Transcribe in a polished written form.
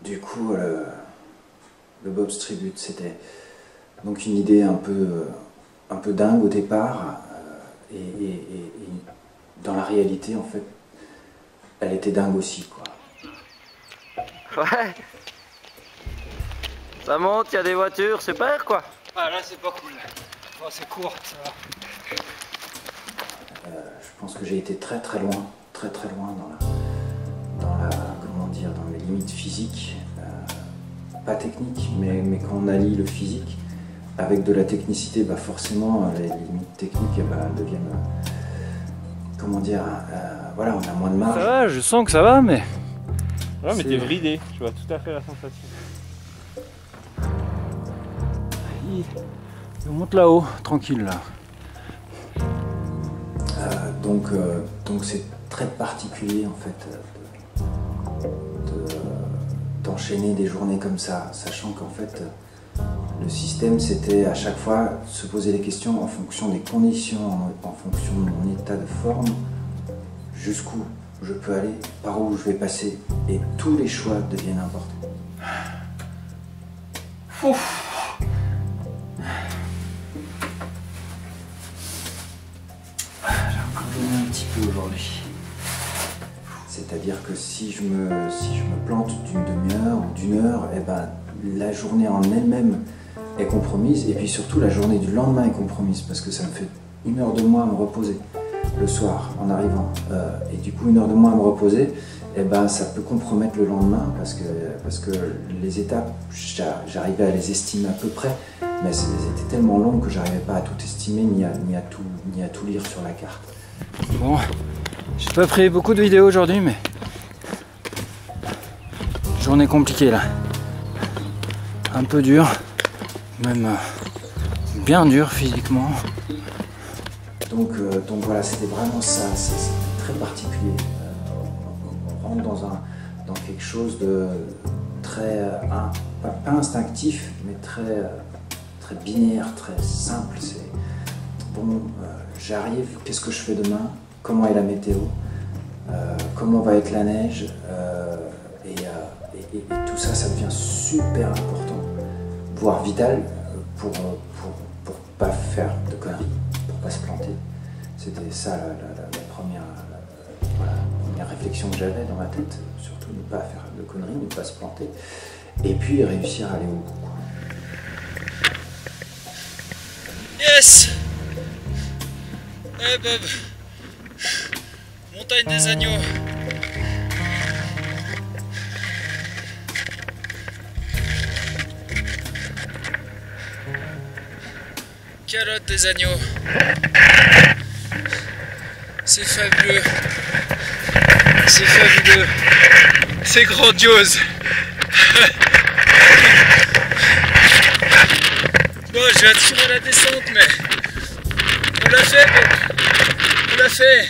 Du coup, le Bob's Tribute, c'était donc une idée un peu dingue au départ, et dans la réalité, en fait, elle était dingue aussi, quoi. Ouais. Ça monte, il y a des voitures, super quoi. Ah là c'est pas cool. Oh, c'est court, ça va. Je pense que j'ai été très loin comment dire, dans les limites physiques, pas techniques, mais quand on allie le physique avec de la technicité, bah forcément les limites techniques, bah, elles deviennent, comment dire, voilà, on a moins de marge. Ça va, je sens que ça va, mais... Ouais, mais t'es bridé, je vois tout à fait la sensation. On monte là-haut, tranquille là. Donc c'est très particulier en fait d'enchaîner des journées comme ça, sachant qu'en fait le système c'était à chaque fois se poser des questions en fonction des conditions, en fonction de mon état de forme, jusqu'où je peux aller, par où je vais passer, et tous les choix deviennent importants. Ouf. Un petit peu aujourd'hui. C'est-à-dire que si je me plante d'une demi-heure ou d'une heure, eh ben, la journée en elle-même est compromise, et puis surtout la journée du lendemain est compromise, parce que ça me fait 1 heure de moins à me reposer le soir en arrivant, et du coup 1 heure de moins à me reposer, eh ben, ça peut compromettre le lendemain, parce que les étapes, j'arrivais à les estimer à peu près, mais elles étaient tellement longues que j'arrivais pas à tout estimer ni à tout lire sur la carte. Bon, j'ai pas pris beaucoup de vidéos aujourd'hui, mais journée compliquée là. Un peu dur, même bien dur physiquement. Donc voilà, c'était vraiment ça, c'est très particulier. On rentre dans quelque chose de très, pas instinctif, mais très binaire, très simple. C'est bon, j'arrive, qu'est-ce que je fais demain? Comment est la météo? Comment va être la neige? Et tout ça, ça devient super important, voire vital, pour pas faire de conneries, pour pas se planter. C'était ça la première réflexion que j'avais dans ma tête, surtout ne pas faire de conneries, ne pas se planter, et puis réussir à aller au bout. Yes! Eh Bob! Montagne des agneaux! Calotte des agneaux! C'est fabuleux! C'est fabuleux! C'est grandiose! Bon, je vais attirer la descente, mais on l'a fait, Bob. On l'a fait.